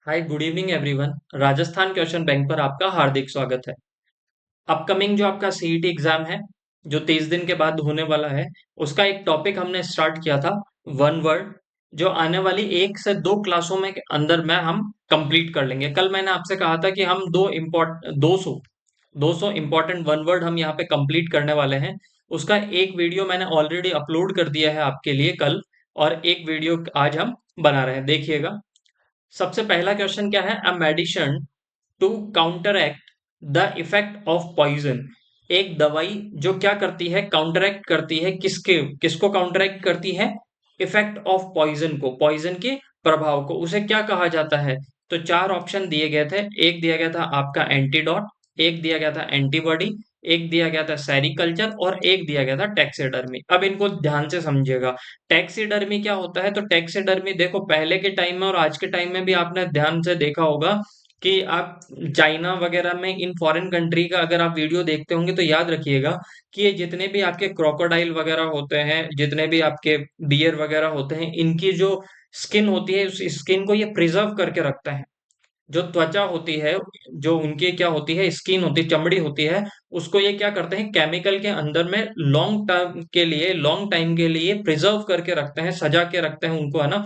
Hi good evening everyone. Rajasthan question bank पर आपका हार्दिक स्वागत है। अपकमिंग जो आपका सीईटी एग्जाम है, जो 30 दिन के बाद होने वाला है, उसका एक टॉपिक हमने स्टार्ट किया था, वन वर्ड, जो आने वाली 1 से 2 क्लासों में के अंदर में हम कंप्लीट कर लेंगे। कल मैंने आपसे कहा था कि हम 200 इंपॉर्टेंट वन वर्ड हम यहाँ पे कंप्लीट करने वाले हैं। उसका एक वीडियो मैंने ऑलरेडी अपलोड कर दिया है आपके लिए कल, और एक वीडियो आज हम बना रहे हैं, देखिएगा। सबसे पहला क्वेश्चन क्या है? A medicine to counteract the effect of poison. एक दवाई जो क्या करती है, काउंटरएक्ट करती है, किसको काउंटरएक्ट करती है? इफेक्ट ऑफ पॉइजन को, पॉइजन के प्रभाव को, उसे क्या कहा जाता है? तो चार ऑप्शन दिए गए थे। एक दिया गया था आपका एंटीडॉट, एक दिया गया था एंटीबॉडी, एक दिया गया था सेरिकल्चर, और एक दिया गया था टैक्सीडर्मी। अब इनको ध्यान से समझिएगा। टैक्सीडर्मी क्या होता है? तो टैक्सीडर्मी देखो, पहले के टाइम में और आज के टाइम में भी आपने ध्यान से देखा होगा कि आप चाइना वगैरह में, इन फॉरेन कंट्री का अगर आप वीडियो देखते होंगे तो याद रखिएगा कि ये जितने भी आपके क्रोकोडाइल वगैरह होते हैं, जितने भी आपके बियर वगैरह होते हैं, इनकी जो स्किन होती है, उस स्किन को ये प्रिजर्व करके रखते हैं। जो त्वचा होती है, जो उनकी क्या होती है, स्किन होती है, चमड़ी होती है, उसको ये क्या करते हैं, केमिकल के अंदर में लॉन्ग टर्म के लिए, लॉन्ग टाइम के लिए प्रिजर्व करके रखते हैं, सजा के रखते हैं उनको, है ना।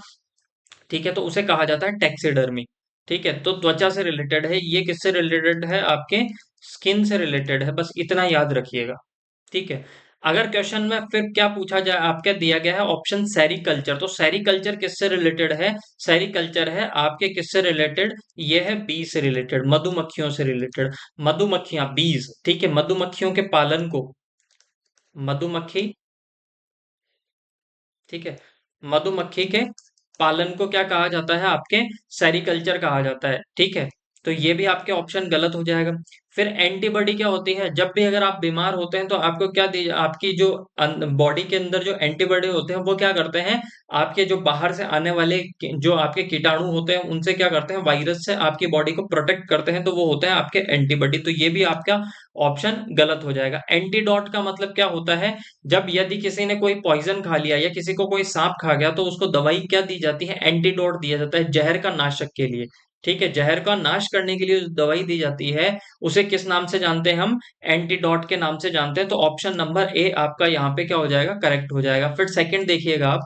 ठीक है, तो उसे कहा जाता है टैक्सीडर्मी। ठीक है, तो त्वचा से रिलेटेड है ये। किससे रिलेटेड है? आपके स्किन से रिलेटेड है, बस इतना याद रखिएगा। ठीक है। अगर क्वेश्चन में फिर क्या पूछा जाए, आपका दिया गया है ऑप्शन सेरिकल्चर, तो सेरिकल्चर किससे रिलेटेड है? सेरिकल्चर है आपके किससे रिलेटेड? ये है बी से रिलेटेड, मधुमक्खियों से रिलेटेड। मधुमक्खियां, बीज, ठीक है, मधुमक्खियों के पालन को, मधुमक्खी, ठीक है, मधुमक्खी के पालन को क्या कहा जाता है? आपके सेरिकल्चर कहा जाता है। ठीक है, तो ये भी आपके ऑप्शन गलत हो जाएगा। फिर एंटीबॉडी क्या होती है? जब भी अगर आप बीमार होते हैं तो आपको क्या दी, आपकी जो बॉडी के अंदर जो एंटीबॉडी होते हैं वो क्या करते हैं, आपके जो बाहर से आने वाले जो आपके कीटाणु होते हैं उनसे क्या करते हैं, वायरस से आपकी बॉडी को प्रोटेक्ट करते हैं, तो वो होते हैं आपके एंटीबॉडी। तो ये भी आपका ऑप्शन गलत हो जाएगा। एंटीडॉट का मतलब क्या होता है? जब यदि किसी ने कोई पॉइजन खा लिया या किसी को कोई सांप खा गया तो उसको दवाई क्या दी जाती है? एंटीडोट दिया जाता है, जहर का नाशक के लिए। ठीक है, जहर का नाश करने के लिए जो दवाई दी जाती है, उसे किस नाम से जानते हैं हम? एंटीडोट के नाम से जानते हैं। तो ऑप्शन नंबर ए आपका यहाँ पे क्या हो जाएगा? करेक्ट हो जाएगा। फिर सेकंड देखिएगा आप,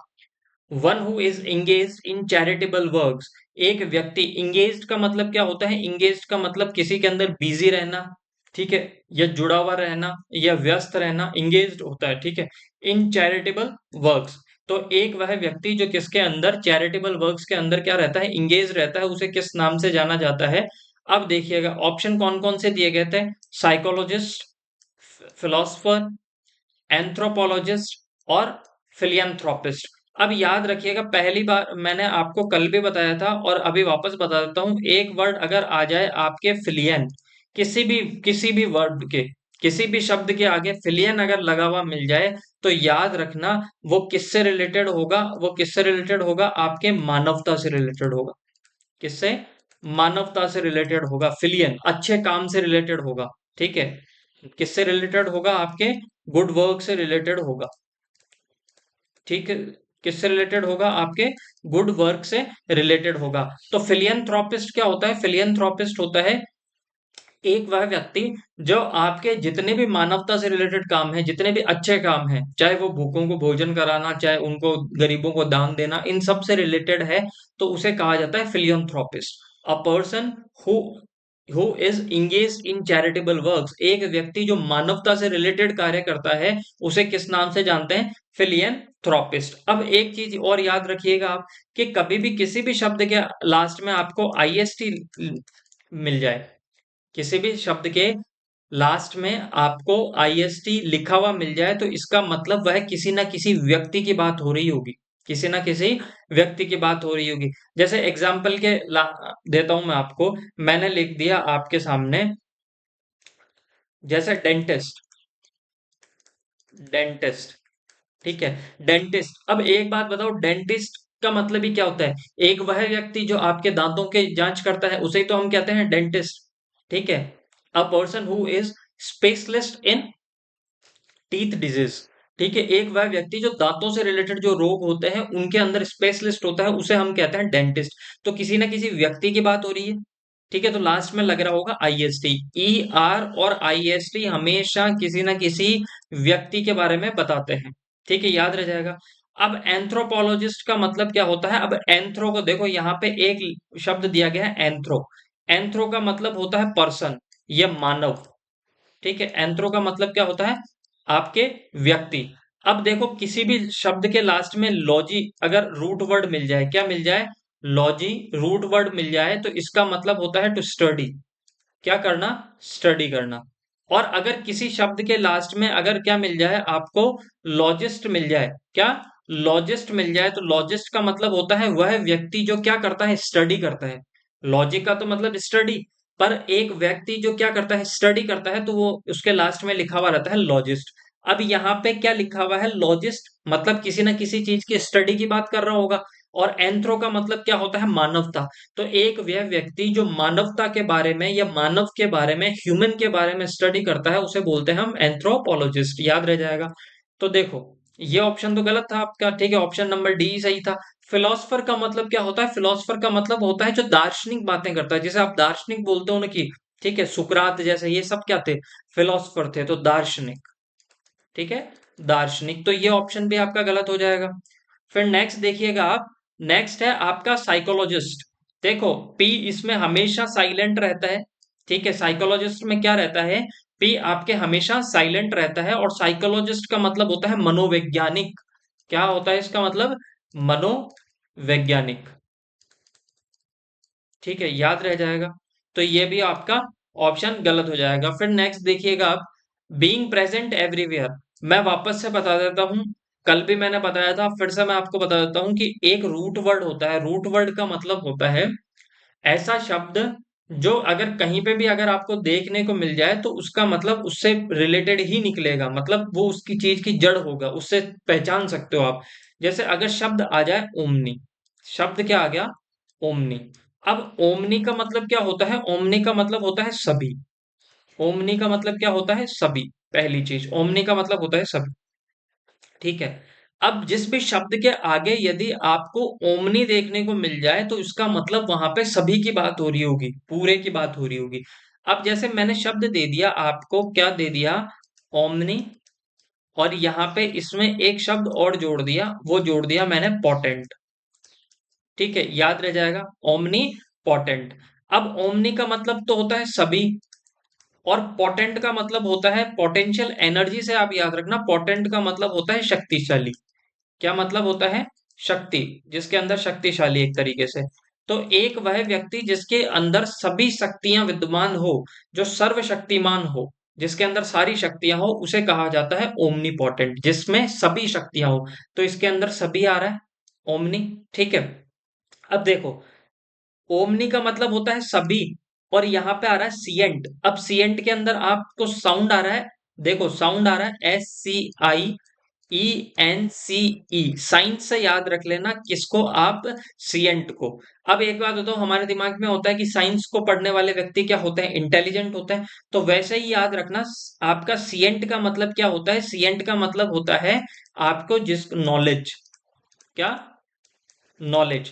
one who is engage in charitable works. एक व्यक्ति, इंगेज का मतलब क्या होता है? इंगेज का मतलब किसी के अंदर बिजी रहना, ठीक है, या जुड़ा हुआ रहना, या व्यस्त रहना, इंगेज होता है। ठीक है, इन चैरिटेबल वर्क्स। तो एक वह व्यक्ति जो किसके अंदर, चैरिटेबल वर्क्स के अंदर क्या रहता है? इंगेज रहता है, उसे किस नाम से जाना जाता है? अब देखिएगा ऑप्शन कौन कौन से दिए गए थे। साइकोलॉजिस्ट, फिलोसफर, एंथ्रोपोलॉजिस्ट, और फिलियंथ्रोपिस्ट। अब याद रखिएगा, पहली बार मैंने आपको कल भी बताया था और अभी वापस बता देता हूं, एक वर्ड अगर आ जाए आपके फिलियन, किसी भी वर्ड के, किसी भी शब्द के आगे फिलियन अगर लगा हुआ मिल जाए, तो याद रखना वो किससे रिलेटेड होगा? वो किससे रिलेटेड होगा? आपके मानवता से रिलेटेड होगा। किससे? मानवता से रिलेटेड होगा। फिलियन अच्छे काम से रिलेटेड होगा। ठीक है, किससे रिलेटेड होगा? आपके गुड वर्क से रिलेटेड होगा। ठीक है, किससे रिलेटेड होगा? आपके गुड वर्क से रिलेटेड होगा। तो फिलियंथ्रोपिस्ट क्या होता है? फिलियंथ्रोपिस्ट होता है एक वह व्यक्ति जो आपके जितने भी मानवता से रिलेटेड काम है, जितने भी अच्छे काम हैं, चाहे वो भूखों को भोजन कराना, चाहे उनको गरीबों को दान देना, इन सब से रिलेटेड है, तो उसे कहा जाता है philanthropist. A person who who is engage in charitable works. एक व्यक्ति जो मानवता से रिलेटेड कार्य करता है, उसे किस नाम से जानते हैं? फिलियंथ्रोपिस्ट। अब एक चीज और याद रखिएगा आप, कि कभी भी किसी भी शब्द के लास्ट में आपको आईएसटी मिल जाए, किसी भी शब्द के लास्ट में आपको आईएसटी लिखा हुआ मिल जाए, तो इसका मतलब वह किसी ना किसी व्यक्ति की बात हो रही होगी, किसी ना किसी व्यक्ति की बात हो रही होगी। जैसे एग्जाम्पल के देता हूं मैं आपको, मैंने लिख दिया आपके सामने, जैसे डेंटिस्ट, डेंटिस्ट, ठीक है, डेंटिस्ट। अब एक बात बताओ, डेंटिस्ट का मतलब ही क्या होता है? एक वह व्यक्ति जो आपके दांतों के जांच करता है, उसे ही तो हम कहते हैं डेंटिस्ट। ठीक है, अ person who is specialist in teeth disease. ठीक है, एक वह व्यक्ति जो दांतों से रिलेटेड जो रोग होते हैं उनके अंदर स्पेशलिस्ट होता है, उसे हम कहते हैं डेंटिस्ट। तो किसी ना किसी व्यक्ति की बात हो रही है। ठीक है, तो लास्ट में लग रहा होगा आईएसटी। ई आर और आईएसटी हमेशा किसी ना किसी व्यक्ति के बारे में बताते हैं। ठीक है, याद रह जाएगा। अब एंथ्रोपोलॉजिस्ट का मतलब क्या होता है? अब एंथ्रो को देखो, यहाँ पे एक शब्द दिया गया है एंथ्रो। एंथ्रो का मतलब होता है पर्सन या मानव। ठीक है, एंथ्रो का मतलब क्या होता है? आपके व्यक्ति। अब देखो, किसी भी शब्द के लास्ट में लॉजी अगर रूट वर्ड मिल जाए, क्या मिल जाए? लॉजी रूट वर्ड मिल जाए, तो इसका मतलब होता है टू स्टडी। क्या करना? स्टडी करना। और अगर किसी शब्द के लास्ट में अगर क्या मिल जाए आपको? लॉजिस्ट मिल जाए। क्या? लॉजिस्ट मिल जाए, तो लॉजिस्ट का मतलब होता है वह व्यक्ति जो क्या करता है? स्टडी करता है। लॉजिक का तो मतलब स्टडी, पर एक व्यक्ति जो क्या करता है? स्टडी करता है, तो वो उसके लास्ट में लिखा हुआ रहता है लॉजिस्ट। अब यहाँ पे क्या लिखा हुआ है? लॉजिस्ट, मतलब किसी ना किसी चीज की स्टडी की बात कर रहा होगा। और एंथ्रो का मतलब क्या होता है? मानवता। तो एक वह व्यक्ति जो मानवता के बारे में या मानव के बारे में, ह्यूमन के बारे में स्टडी करता है, उसे बोलते हैं हम एंथ्रोपोलॉजिस्ट। याद रह जाएगा। तो देखो, ये ऑप्शन तो गलत था आपका। ठीक है, ऑप्शन नंबर डी सही था। फिलोसफर का मतलब क्या होता है? फिलोसफर का मतलब होता है जो दार्शनिक बातें करता है, जैसे आप दार्शनिक बोलते हो ना कि ठीक है, सुकरात जैसे, ये सब क्या थे? फिलोसफर थे, तो दार्शनिक। ठीक है, दार्शनिक। तो ये ऑप्शन भी आपका गलत हो जाएगा। फिर नेक्स्ट देखिएगा आप। नेक्स्ट है आपका साइकोलॉजिस्ट। देखो, पी इसमें हमेशा साइलेंट रहता है। ठीक है, साइकोलॉजिस्ट में क्या रहता है? पी आपके हमेशा साइलेंट रहता है। और साइकोलॉजिस्ट का मतलब होता है मनोवैज्ञानिक। क्या होता है इसका मतलब? मनोवैज्ञानिक। ठीक है, याद रह जाएगा। तो ये भी आपका ऑप्शन गलत हो जाएगा। फिर नेक्स्ट देखिएगा आप। Being present everywhere. मैं वापस से बता देता हूं, कल भी मैंने बताया था, फिर से मैं आपको बता देता हूं कि एक रूट वर्ड होता है। रूट वर्ड का मतलब होता है ऐसा शब्द जो अगर कहीं पे भी अगर आपको देखने को मिल जाए, तो उसका मतलब उससे रिलेटेड ही निकलेगा, मतलब वो उसकी चीज की जड़ होगा, उससे पहचान सकते हो आप। जैसे अगर शब्द आ जाए ओमनी। शब्द क्या आ गया? ओमनी। अब ओमनी का मतलब क्या होता है? ओमनी का मतलब होता है सभी। ओमनी का मतलब क्या होता है? सभी। पहली चीज, ओमनी का मतलब होता है सभी। ठीक है। अब जिस भी शब्द के आगे यदि आपको ओमनी देखने को मिल जाए, तो इसका मतलब वहां पे सभी की बात हो रही होगी, पूरे की बात हो रही होगी। अब जैसे मैंने शब्द दे दिया आपको, क्या दे दिया? ओमनी। और यहाँ पे इसमें एक शब्द और जोड़ दिया, वो जोड़ दिया मैंने पोटेंट। ठीक है, याद रह जाएगा। Omni potent. अब ओमनी का मतलब तो होता है सभी। और पोटेंट का मतलब होता है पोटेंशियल एनर्जी, से आप याद रखना, पोटेंट का मतलब होता है शक्तिशाली। क्या मतलब होता है? शक्ति, जिसके अंदर शक्तिशाली एक तरीके से। तो एक वह व्यक्ति जिसके अंदर सभी शक्तियां विद्यमान हो, जो सर्वशक्तिमान हो, जिसके अंदर सारी शक्तियां हो, उसे कहा जाता है ओमनीपोटेंट, जिसमें सभी शक्तियां हो। तो इसके अंदर सभी आ रहा है, ओमनी। ठीक है। अब देखो, ओमनी का मतलब होता है सभी। और यहां पे आ रहा है सीएंट। अब सीएंट के अंदर आपको साउंड आ रहा है। देखो, साउंड आ रहा है SCIENCE। साइंस से याद रख लेना किसको आप? सीएंट को। अब एक बात बताओ, हमारे दिमाग में होता है कि साइंस को पढ़ने वाले व्यक्ति क्या होते हैं? इंटेलिजेंट होते हैं। तो वैसे ही याद रखना, आपका सीएंट का मतलब क्या होता है? सीएंट का मतलब होता है आपको जिस नॉलेज। क्या? नॉलेज।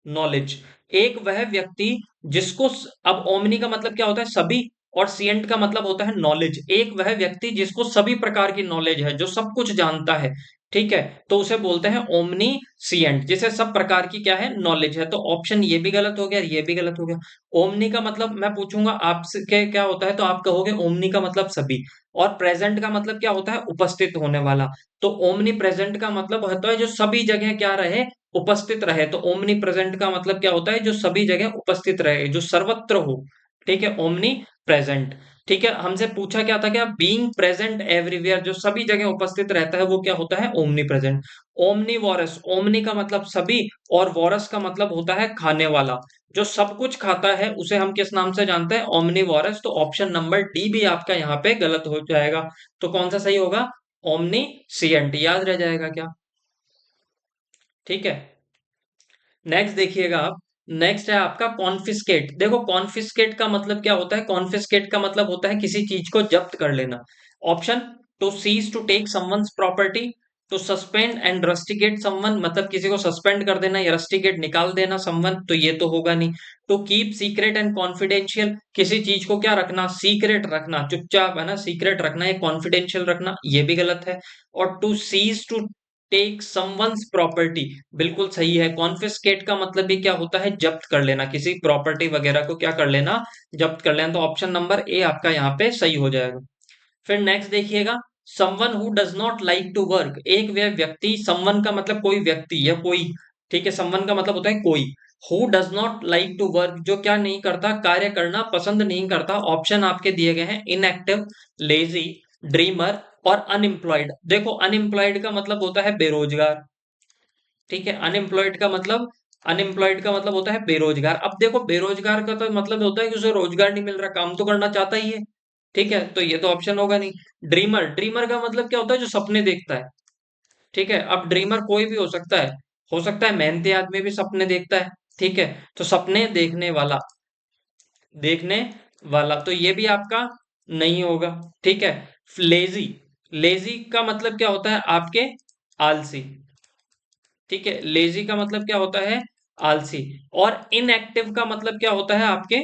नॉलेज। एक वह व्यक्ति जिसको अब ओमनी का मतलब क्या होता है? सभी। और सिएंट का मतलब होता है नॉलेज। एक वह व्यक्ति जिसको सभी प्रकार की नॉलेज है, जो सब कुछ जानता है। ठीक है, तो उसे बोलते हैं ओमनी सिएंट, जिसे सब प्रकार की क्या है? नॉलेज है। तो ऑप्शन ये भी गलत हो गया, ये भी गलत हो गया। ओमनी का मतलब मैं पूछूंगा आपसे क्या होता है, तो आप कहोगे ओमनी का मतलब सभी। और प्रेजेंट का मतलब क्या होता है? उपस्थित होने वाला। तो ओमनी प्रेजेंट का मतलब होता है जो सभी जगह क्या रहे? उपस्थित रहे। तो ओमनी प्रेजेंट का मतलब क्या होता है? जो सभी जगह उपस्थित रहे, जो सर्वत्र हो। ठीक है, ओमनी प्रेजेंट। ठीक है, हमसे पूछा क्या था? क्या बीइंग प्रेजेंट एवरीवेयर, जो सभी जगह उपस्थित रहता है, वो क्या होता है? Omni present. ओमनी वॉरस। ओमनी का मतलब सभी। और वॉरस का मतलब होता है खाने वाला। जो सब कुछ खाता है उसे हम किस नाम से जानते हैं? ओमनी वॉरस। तो ऑप्शन नंबर डी भी आपका यहाँ पे गलत हो जाएगा। तो कौन सा सही होगा? ओमनी सिएंट। याद रह जाएगा क्या? ठीक है। नेक्स्ट देखिएगा आप। नेक्स्ट है आपका कॉन्फिस्केट। देखो, कॉन्फिस्केट का मतलब क्या होता है? कॉन्फिस्केट का मतलब होता है किसी चीज को जब्त कर लेना। Option, to seize to take someone's property, to suspend and rusticate someone, मतलब किसी को सस्पेंड कर देना या रस्टिकेट निकाल देना समवन, तो ये तो होगा नहीं। To keep secret and confidential, किसी चीज को क्या रखना, सीक्रेट रखना, चुपचाप है ना, सीक्रेट रखना या कॉन्फिडेंशियल रखना, ये भी गलत है। और to seize to take someone's property, बिल्कुल सही है। कॉन्फिस्केट का मतलब भी क्या होता है, जब्त कर लेना, किसी प्रॉपर्टी वगैरह को क्या कर लेना, जब्त कर लेना। तो ऑप्शन नंबर ए आपका यहाँ पे सही हो जाएगा। फिर नेक्स्ट देखिएगा, someone who does not like to work, एक वह व्यक्ति, समवन का मतलब कोई व्यक्ति या कोई, ठीक है, समवन का मतलब होता है कोई। Who does not like to work, जो क्या नहीं करता, कार्य करना पसंद नहीं करता। ऑप्शन आपके दिए गए हैं, इनएक्टिव, लेजी, ड्रीमर और अनएम्प्लॉयड। देखो अनएम्प्लॉयड का मतलब होता है बेरोजगार, ठीक है, अनएम्प्लॉयड का मतलब होता है बेरोजगार। अब देखो बेरोजगार का तो मतलब होता है कि उसे रोजगार नहीं मिल रहा, काम तो करना चाहता ही है, ठीक है, तो ये तो ऑप्शन होगा नहीं। ड्रीमर, ड्रीमर का मतलब क्या होता है, जो सपने देखता है, ठीक है। अब ड्रीमर कोई भी हो सकता है मेहनती आदमी भी सपने देखता है, ठीक है, तो सपने देखने वाला, तो ये भी आपका नहीं होगा, ठीक है। लेजी, लेजी का मतलब क्या होता है आपके, आलसी, ठीक है, लेजी का मतलब क्या होता है, आलसी। और इनएक्टिव का मतलब क्या होता है आपके,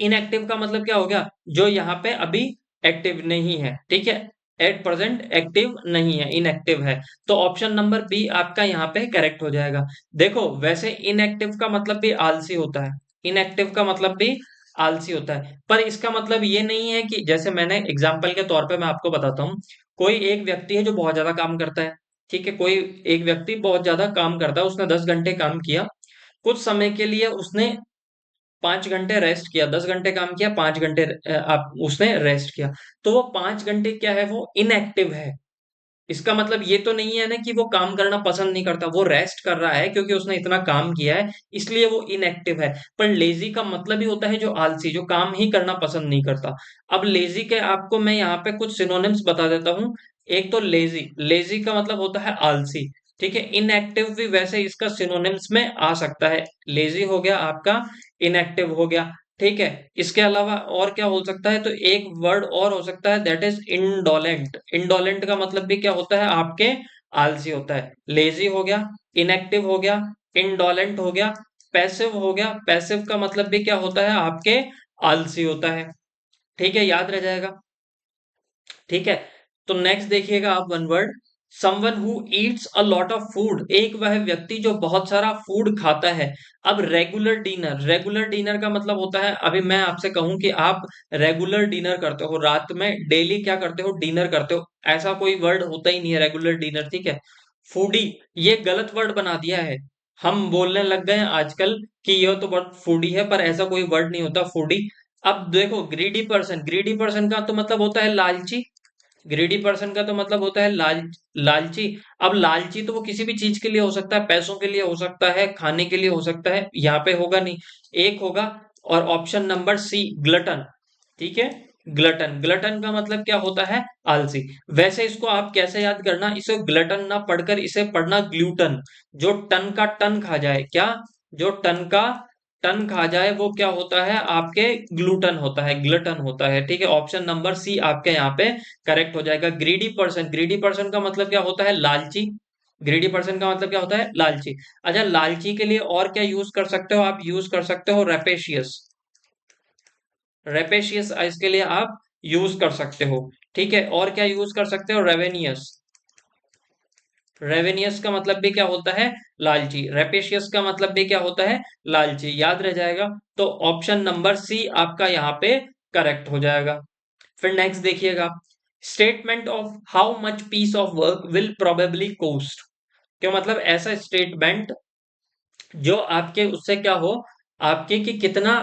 इनएक्टिव का मतलब क्या हो गया, जो यहाँ पे अभी एक्टिव नहीं है, ठीक है, एट प्रेजेंट एक्टिव नहीं है, इनएक्टिव है। तो ऑप्शन नंबर बी आपका यहाँ पे करेक्ट हो जाएगा। देखो वैसे इनएक्टिव का मतलब भी आलसी होता है, इनएक्टिव का मतलब भी आलसी होता है, पर इसका मतलब ये नहीं है कि, जैसे मैंने एग्जाम्पल के तौर पे मैं आपको बताता हूँ, कोई एक व्यक्ति है जो बहुत ज्यादा काम करता है, ठीक है, कोई एक व्यक्ति बहुत ज्यादा काम करता है, उसने 10 घंटे काम किया, कुछ समय के लिए उसने 5 घंटे रेस्ट किया, 10 घंटे काम किया, 5 घंटे आप उसने रेस्ट किया, तो वो 5 घंटे क्या है, वो इनएक्टिव है। इसका मतलब ये तो नहीं है ना कि वो काम करना पसंद नहीं करता, वो रेस्ट कर रहा है क्योंकि उसने इतना काम किया है, इसलिए वो इनएक्टिव है। पर लेजी का मतलब ही होता है जो आलसी, जो काम ही करना पसंद नहीं करता। अब लेजी के आपको मैं यहाँ पे कुछ सिनोनिम्स बता देता हूँ। एक तो लेजी, लेजी का मतलब होता है आलसी, ठीक है। इनएक्टिव भी वैसे इसका सिनोनिम्स में आ सकता है, लेजी हो गया आपका, इनएक्टिव हो गया, ठीक है। इसके अलावा और क्या हो सकता है, तो एक वर्ड और हो सकता है, दैट इज इंडोलेंट। इंडोलेंट का मतलब भी क्या होता है आपके, आलसी होता है। लेजी हो गया, इनएक्टिव हो गया, इंडोलेंट हो गया, पैसिव हो गया, पैसिव का मतलब भी क्या होता है आपके, आलसी होता है, ठीक है, याद रह जाएगा, ठीक है। तो नेक्स्ट देखिएगा आप, one word, someone who Yeats a lot of food, एक वह व्यक्ति जो बहुत सारा फूड खाता है। अब रेगुलर डिनर, रेगुलर डिनर का मतलब होता है, अभी मैं आपसे कहूं कि आप रेगुलर डिनर करते हो, रात में डेली क्या करते हो, डिनर करते हो, ऐसा कोई वर्ड होता ही नहीं है रेगुलर डिनर, ठीक है। फूडी, ये गलत वर्ड बना दिया है, हम बोलने लग गए हैं आजकल कि यह तो वर्ड फूडी है, पर ऐसा कोई वर्ड नहीं होता फूडी। अब देखो ग्रीडी पर्सन, ग्रीडी पर्सन का तो मतलब होता है लालची, ग्रीडी पर्सन का तो मतलब होता है लालची। अब लालची तो वो किसी भी चीज के लिए हो सकता है, पैसों के लिए हो सकता है, खाने के लिए हो सकता है, यहाँ पे होगा नहीं, एक होगा। और ऑप्शन नंबर सी, ग्लटन, ठीक है, ग्लटन, ग्लटन का मतलब क्या होता है, आलसी। वैसे इसको आप कैसे याद करना, इसे ग्लटन ना पढ़कर इसे पढ़ना ग्लूटन, जो टन का टन खा जाए, क्या, जो टन का टन खा जाए वो क्या होता है आपके, ग्लूटन होता है, ग्लटन होता है, ठीक है। ऑप्शन नंबर सी आपके यहाँ पे करेक्ट हो जाएगा। ग्रीडी पर्सन, ग्रीडी पर्सन का मतलब क्या होता है, लालची, ग्रीडी पर्सन का मतलब क्या होता है, लालची। अच्छा, लालची के लिए और क्या यूज कर सकते हो, आप यूज कर सकते हो रेपेशियस, रेपेशियस इसके लिए आप यूज कर सकते हो, ठीक है। और क्या यूज कर सकते हो, रेवेनियस, रेवेनियस का मतलब भी क्या होता है, लालची, रेपेशियस का मतलब भी क्या होता है, लालची, याद रह जाएगा। तो ऑप्शन नंबर सी आपका यहाँ पे करेक्ट हो जाएगा। फिर नेक्स्ट देखिएगा, statement of how much piece of work will probably cost, क्या मतलब ऐसा स्टेटमेंट जो आपके उससे क्या हो, आपके कि कितना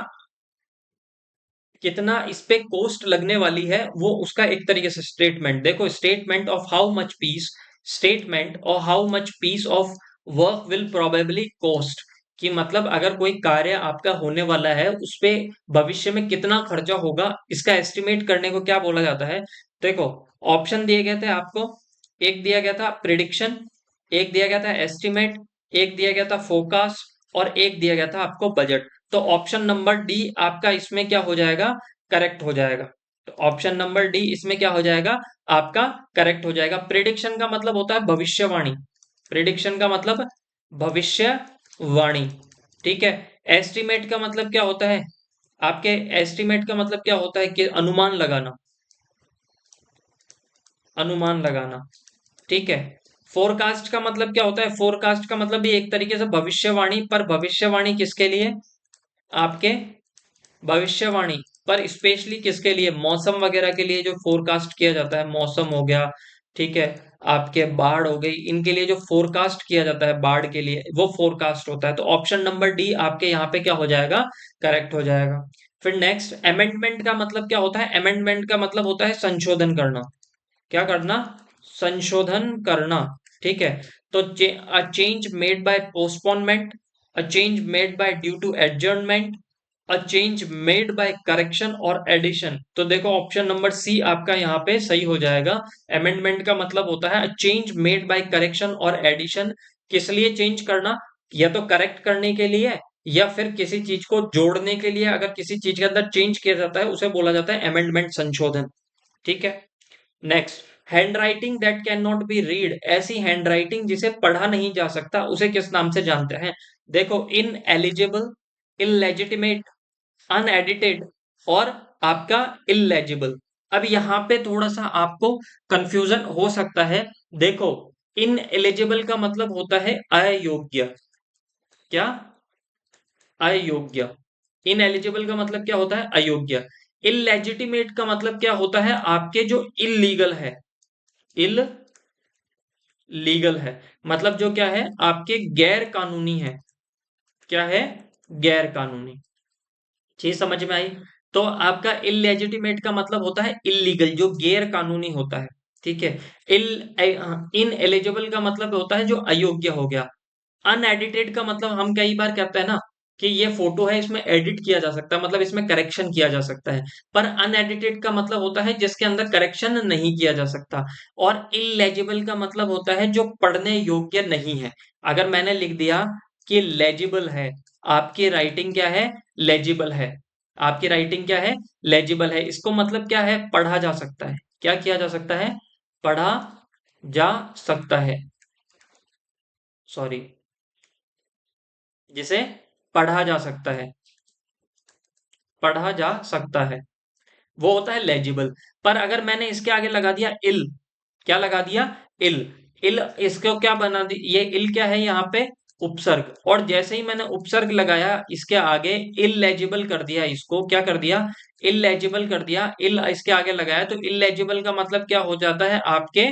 कितना इस पे कॉस्ट लगने वाली है, वो उसका एक तरीके से स्टेटमेंट। देखो statement of how much piece, statement और how much piece of work will probably cost, कि मतलब अगर कोई कार्य आपका होने वाला है उस पे भविष्य में कितना खर्चा होगा, इसका एस्टिमेट करने को क्या बोला जाता है। देखो ऑप्शन दिए गए थे आपको, एक दिया गया था प्रिडिक्शन, एक दिया गया था एस्टिमेट, एक दिया गया था फोरकास्ट और एक दिया गया था आपको बजट। तो ऑप्शन नंबर डी आपका इसमें क्या हो जाएगा, करेक्ट हो जाएगा। तो ऑप्शन नंबर डी इसमें क्या हो जाएगा, आपका करेक्ट हो जाएगा। प्रिडिक्शन का मतलब होता है भविष्यवाणी। प्रिडिक्शन का मतलब भविष्यवाणी। ठीक है। एस्टिमेट का मतलब क्या होता है आपके, एस्टिमेट का मतलब क्या होता है कि अनुमान लगाना, अनुमान लगाना। ठीक है। फोरकास्ट का मतलब क्या होता है, फोरकास्ट का मतलब भी एक तरीके से भविष्यवाणी, पर भविष्यवाणी किसके लिए, आपके भविष्यवाणी पर स्पेशली किसके लिए, मौसम वगैरह के लिए जो फोरकास्ट किया जाता है, मौसम हो गया, ठीक है, आपके बाढ़ हो गई, इनके लिए जो फोरकास्ट किया जाता है बाढ़ के लिए, वो फोरकास्ट होता है। तो ऑप्शन नंबर डी आपके यहाँ पे क्या हो जाएगा, करेक्ट हो जाएगा। फिर नेक्स्ट, अमेंडमेंट का मतलब क्या होता है, अमेंडमेंट का मतलब होता है संशोधन करना। क्या करना, संशोधन करना। ठीक है। तो a change made by postponement, a change made by due to adjournment, a change made by correction और एडिशन। तो देखो ऑप्शन नंबर सी आपका यहाँ पे सही हो जाएगा। अमेंडमेंट का मतलब होता है चेंज मेड बाय करेक्शन और एडिशन। किस लिए चेंज करना, या तो करेक्ट करने के लिए, या फिर किसी चीज को जोड़ने के लिए। अगर किसी चीज के अंदर चेंज किया जाता है उसे बोला जाता है अमेंडमेंट, संशोधन। ठीक है। Next, hand writing that can not be read, ऐसी हैंड राइटिंग जिसे पढ़ा नहीं जा सकता उसे किस नाम से जानते हैं। देखो, इन एलिजिबल, इलेजिटिमेट, अनएडिटेड और आपका इलेजिबल। अब यहां पे थोड़ा सा आपको कंफ्यूजन हो सकता है। देखो, इन एलिजिबल का मतलब होता है अयोग्य। क्या, अयोग्य। इन एलिजिबल का मतलब क्या होता है, अयोग्य। इलेजिटिमेट का मतलब क्या होता है, आपके जो इलीगल है, इल लीगल है, मतलब जो क्या है आपके गैर कानूनी है। क्या है, गैर कानूनी। चीज समझ में आई। तो आपका इलेजिटिमेट का मतलब होता है इलीगल, जो गैर कानूनी होता है। ठीक है। इल इन एलिजिबल का मतलब होता है जो अयोग्य हो गया। अनएडिटेड का मतलब हम कई बार कहते हैं ना कि ये फोटो है, इसमें एडिट किया जा सकता है, मतलब इसमें करेक्शन किया जा सकता है। पर अनएडिटेड का मतलब होता है जिसके अंदर करेक्शन नहीं किया जा सकता। और इलेजिबल का मतलब होता है जो पढ़ने योग्य नहीं है। अगर मैंने लिख दिया कि लेजिबल है, आपकी राइटिंग क्या है, लेजिबल है, आपकी राइटिंग क्या है, लेजिबल है, इसको मतलब क्या है, पढ़ा जा सकता है। क्या किया जा सकता है, पढ़ा जा सकता है, सॉरी, जिसे पढ़ा जा सकता है, पढ़ा जा सकता है, वो होता है लेजिबल। पर अगर मैंने इसके आगे लगा दिया इल, क्या लगा दिया, इल, इल, इसको क्या बना दी, ये इल क्या है यहाँ पे, उपसर्ग। और जैसे ही मैंने उपसर्ग लगाया इसके आगे, इलेजिबल कर दिया, इसको क्या कर दिया, इलेजिबल कर दिया, इल इसके आगे लगाया, तो इलेजिबल का मतलब क्या हो जाता है आपके,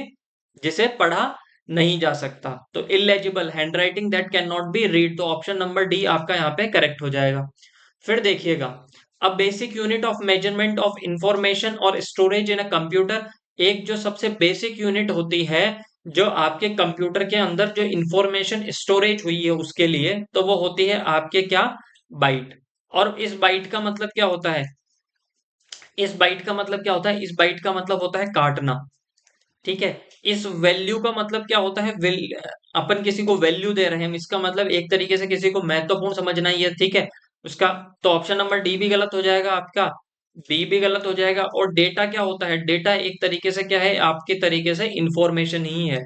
जिसे पढ़ा नहीं जा सकता। तो illegible, handwriting that can not be read. तो ऑप्शन नंबर डी आपका यहाँ पे करेक्ट हो जाएगा। फिर देखिएगा, अब basic unit of measurement of information और स्टोरेज इन अ कंप्यूटर। एक जो सबसे बेसिक यूनिट होती है जो आपके कंप्यूटर के अंदर जो इंफॉर्मेशन स्टोरेज हुई है उसके लिए, तो वो होती है आपके क्या, बाइट। और इस बाइट का मतलब क्या होता है, इस बाइट का मतलब क्या होता है, इस बाइट का मतलब होता है काटना। ठीक है। इस वैल्यू का मतलब क्या होता है, अपन किसी को वैल्यू दे रहे हैं, इसका मतलब एक तरीके से किसी को महत्वपूर्ण समझना ही है। ठीक है। उसका, तो ऑप्शन नंबर डी भी गलत हो जाएगा आपका, बी भी गलत हो जाएगा। और डेटा क्या होता है, डेटा एक तरीके से क्या है, आपके तरीके से इंफॉर्मेशन ही है।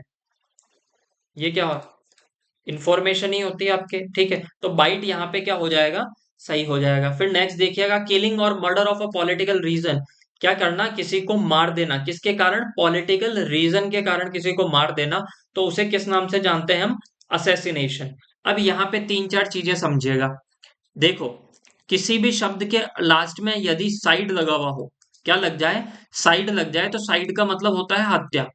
ये क्या, इंफॉर्मेशन ही होती है आपके। ठीक है। तो बाइट यहाँ पे क्या हो जाएगा, सही हो जाएगा। फिर नेक्स्ट देखिएगा, किलिंग और murder of a political reason. क्या करना, किसी को मार देना, किसके कारण, पॉलिटिकल रीजन के कारण किसी को मार देना, तो उसे किस नाम से जानते हैं हम, असेसिनेशन। अब यहाँ पे तीन चार चीजें समझिएगा। देखो, किसी भी शब्द के लास्ट में यदि साइड लगा हुआ हो, क्या लग जाए, साइड लग जाए, तो साइड का मतलब होता है हत्या।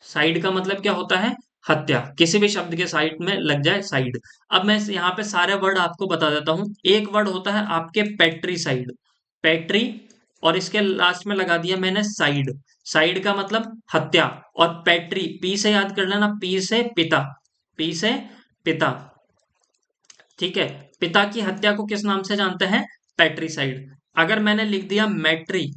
साइड का मतलब क्या होता है, हत्या। किसी भी शब्द के साइड में लग जाए साइड। अब मैं यहाँ पे सारे वर्ड आपको बता देता हूँ। एक वर्ड होता है आपके पैट्रीसाइड, पैट्री, और इसके लास्ट में लगा दिया मैंने साइड। साइड का मतलब हत्या। और पैट्री, पी से याद कर लेना, पी से पिता, पी से पिता। ठीक है। पिता की हत्या को किस नाम से जानते हैं, पैट्रीसाइड। अगर मैंने लिख दिया मैट्री,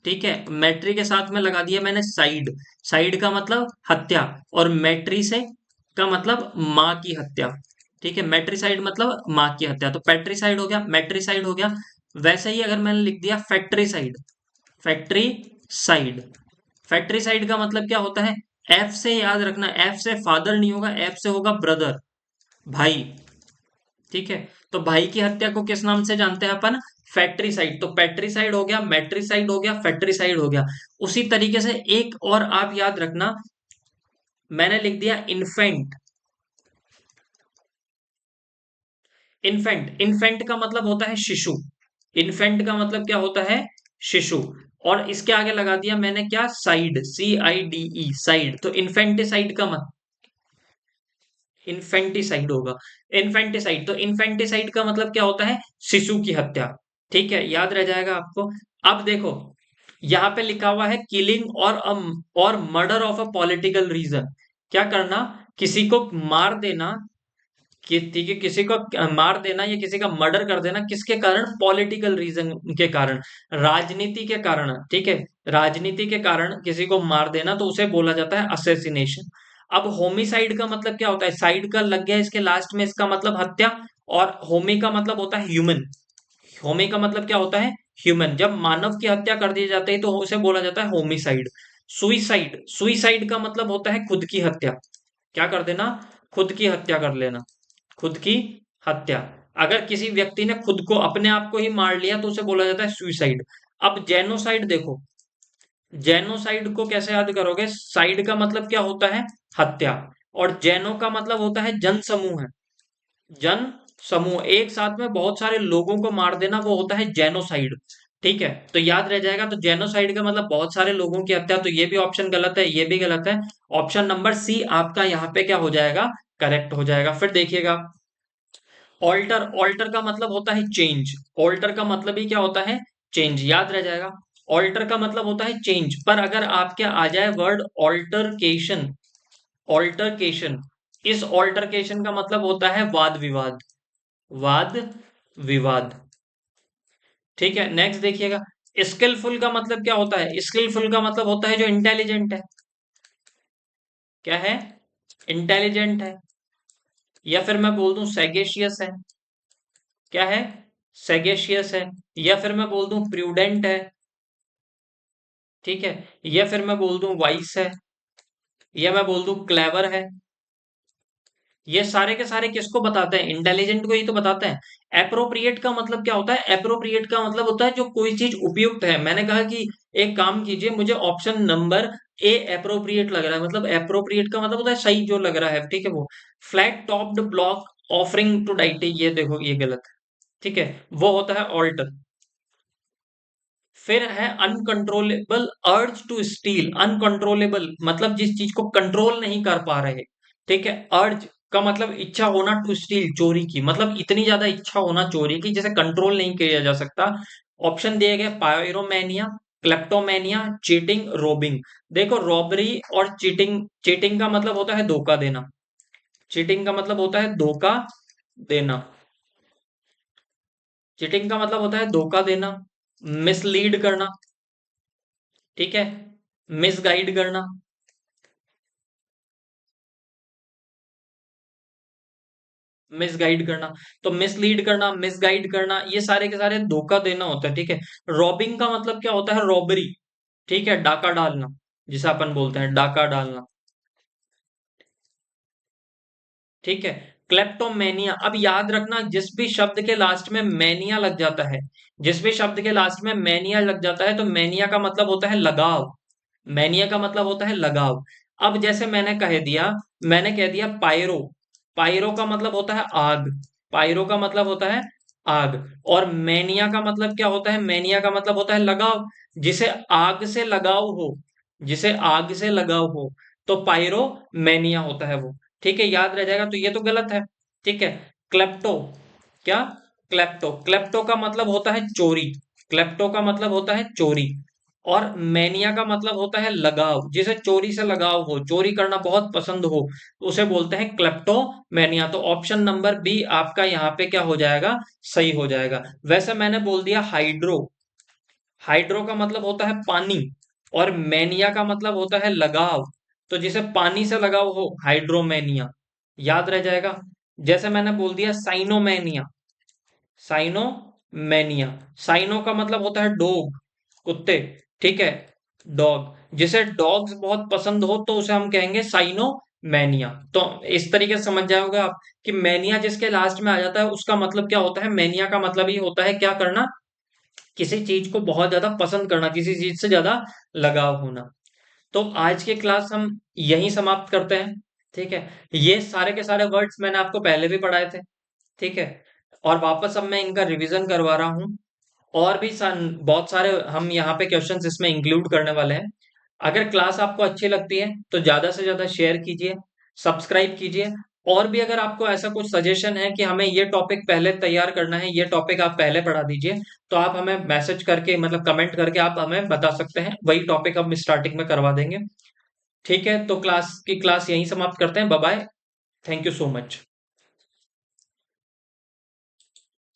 ठीक है, मैट्री के साथ में लगा दिया मैंने साइड। साइड का मतलब हत्या, और मैट्री से का मतलब माँ की हत्या। ठीक है, मैट्रीसाइड मतलब माँ की हत्या, तो पैट्रीसाइड हो गया, मैट्रीसाइड हो गया। वैसे ही अगर मैंने लिख दिया फैक्ट्रीसाइड, फैक्ट्री साइड। फैक्ट्री साइड का मतलब क्या होता है? एफ से याद रखना, एफ से फादर नहीं होगा, एफ से होगा ब्रदर, भाई। ठीक है, तो भाई की हत्या को किस नाम से जानते हैं अपन? फैक्ट्रीसाइड। तो पैट्रीसाइड हो गया, मैट्रीसाइड हो गया, फैक्ट्रीसाइड हो गया। उसी तरीके से एक और आप याद रखना, मैंने लिख दिया इन्फेंट। इन्फेंट, इन्फेंट का मतलब होता है शिशु। इन्फेंट का मतलब क्या होता है? शिशु। और इसके आगे लगा दिया मैंने क्या? Side, CIDE, side. तो इन्फेंटिसाइड का मतलब, इन्फेंटिसाइड होगा। इन्फेंटिसाइड, तो इन्फेंटिसाइड का मतलब क्या होता है? शिशु की हत्या। ठीक है, याद रह जाएगा आपको। अब देखो, यहां पे लिखा हुआ है किलिंग और murder of a political reason. क्या करना? किसी को मार देना, ठीक है, किसी को मार देना या किसी का मर्डर कर देना, किसके कारण? पॉलिटिकल रीजन के कारण, राजनीति के कारण। ठीक है, राजनीति के कारण किसी को मार देना, तो उसे बोला जाता है असेसिनेशन। अब होमिसाइड का मतलब क्या होता है? साइड का लग गया इसके लास्ट में, इसका मतलब हत्या। और होमी का मतलब होता है ह्यूमन। होमी का मतलब क्या होता है? ह्यूमन। जब मानव की हत्या कर दी जाती है तो उसे बोला जाता है होमिसाइड। सुइसाइड, सुइसाइड का मतलब होता है खुद की हत्या। क्या कर देना? खुद की हत्या कर लेना, खुद की हत्या। अगर किसी व्यक्ति ने खुद को, अपने आप को ही मार लिया, तो उसे बोला जाता है सुइसाइड। अब जेनोसाइड देखो, जेनोसाइड को कैसे याद करोगे? साइड का मतलब क्या होता है? हत्या। और जेनो का मतलब होता है जन समूह है, जन समूह, एक साथ में बहुत सारे लोगों को मार देना, वो होता है जेनोसाइड। ठीक है, तो याद रह जाएगा। तो जेनोसाइड का मतलब बहुत सारे लोगों की हत्या। तो ये भी ऑप्शन गलत है, ये भी गलत है। ऑप्शन नंबर सी आपका यहाँ पे क्या हो जाएगा? करेक्ट हो जाएगा। फिर देखिएगा, ऑल्टर, ऑल्टर का मतलब होता है चेंज। ऑल्टर का मतलब ही क्या होता है? चेंज, याद रह जाएगा। ऑल्टर का मतलब होता है चेंज, पर अगर आपके आ जाए वर्ड ऑल्टरकेशन, ऑल्टरकेशन, इस ऑल्टरकेशन का मतलब होता है वाद विवाद, वाद विवाद। ठीक है, नेक्स्ट देखिएगा, स्किलफुल का मतलब क्या होता है? स्किलफुल का मतलब होता है जो इंटेलिजेंट है। क्या है? इंटेलिजेंट है। या फिर मैं बोल दूं सैगेशियस है। क्या है? सैगेशियस है। या फिर मैं बोल दूं प्रूडेंट है। ठीक है, या फिर मैं बोल दूं वाइस है। या मैं बोल दूं क्लेवर है। ये सारे के सारे किसको बताते हैं? इंटेलिजेंट को ही तो बताते हैं। एप्रोप्रिएट का मतलब क्या होता है? एप्रोप्रिएट का मतलब होता है जो कोई चीज उपयुक्त है। मैंने कहा कि एक काम कीजिए, मुझे ऑप्शन नंबर ए एप्रोप्रिएट लग रहा है, मतलब एप्रोप्रिएट का मतलब होता है सही जो लग रहा है। ठीक है, वो flat topped block offering to deity, ये देखो ये गलत है। ठीक है, वो होता है ऑल्टर। फिर है uncontrollable urge to steal. Uncontrollable मतलब जिस चीज को कंट्रोल नहीं कर पा रहे। ठीक है, अर्ज का मतलब इच्छा होना, टू स्टील चोरी की, मतलब इतनी ज्यादा इच्छा होना चोरी की जिसे कंट्रोल नहीं किया जा सकता। ऑप्शन दिए गए पायरोमैनिया, क्लेप्टोमैनिया, चीटिंग, रोबिंग। देखो, रॉबरी और चीटिंग, चीटिंग का मतलब होता है धोखा देना। चीटिंग का मतलब होता है धोखा देना। चीटिंग का मतलब होता है धोखा देना, मिसलीड करना। ठीक है, मिसगाइड करना। मिसगाइड करना, तो मिसलीड करना, मिसगाइड करना, ये सारे के सारे धोखा देना होता है। ठीक है, रॉबिंग का मतलब क्या होता है? रॉबरी। ठीक है, डाका डालना, जिसे अपन बोलते हैं डाका डालना। ठीक है, क्लेप्टोमेनिया। अब याद रखना, जिस भी शब्द के लास्ट में मैनिया लग जाता है, जिस भी शब्द के लास्ट में मैनिया लग जाता है, तो मैनिया का मतलब होता है लगाव। मैनिया का मतलब होता है लगाव। अब जैसे मैंने कह दिया, मैंने कह दिया पायरो, पायरो का मतलब होता है आग। पायरो का मतलब होता है आग। और मैनिया का मतलब क्या होता है? मैनिया का मतलब होता है लगाव, जिसे आग से लगाव हो, जिसे आग से लगाव हो, तो पायरो मैनिया होता है वो। ठीक है, याद रह जाएगा। तो ये तो गलत है। ठीक है, क्लेप्टो, क्या? क्लेप्टो, क्लेप्टो का मतलब होता है चोरी। क्लेप्टो का मतलब होता है चोरी। और मैनिया का मतलब होता है लगाव, जिसे चोरी से लगाव हो, चोरी करना बहुत पसंद हो, तो उसे बोलते हैं क्लेप्टोमेनिया। तो ऑप्शन नंबर बी आपका यहाँ पे क्या हो जाएगा? सही हो जाएगा। वैसे मैंने बोल दिया हाइड्रो, हाइड्रो का मतलब होता है पानी, और मैनिया का मतलब होता है लगाव, तो जिसे पानी से लगाव हो, हाइड्रोमेनिया। याद रह जाएगा। जैसे मैंने बोल दिया साइनोमेनिया, साइनोमेनिया, साइनो का मतलब होता है डॉग, कुत्ते, ठीक है, डॉग, जिसे डॉग्स बहुत पसंद हो तो उसे हम कहेंगे साइनोमैनिया। तो इस तरीके से समझ जाओगे आप कि मैनिया जिसके लास्ट में आ जाता है उसका मतलब क्या होता है। मैनिया का मतलब ही होता है क्या करना, किसी चीज को बहुत ज्यादा पसंद करना, किसी चीज से ज्यादा लगाव होना। तो आज की क्लास हम यहीं समाप्त करते हैं। ठीक है, ये सारे के सारे वर्ड्स मैंने आपको पहले भी पढ़ाए थे। ठीक है, और वापस अब मैं इनका रिवीजन करवा रहा हूँ। और भी बहुत सारे हम यहाँ पे क्वेश्चंस इसमें इंक्लूड करने वाले हैं। अगर क्लास आपको अच्छी लगती है तो ज्यादा से ज्यादा शेयर कीजिए, सब्सक्राइब कीजिए। और भी अगर आपको ऐसा कुछ सजेशन है कि हमें ये टॉपिक पहले तैयार करना है, ये टॉपिक आप पहले पढ़ा दीजिए, तो आप हमें मैसेज करके मतलब कमेंट करके आप हमें बता सकते हैं, वही टॉपिक हम स्टार्टिंग में करवा देंगे। ठीक है, तो क्लास यहीं समाप्त करते हैं। Bye bye, thank you so much.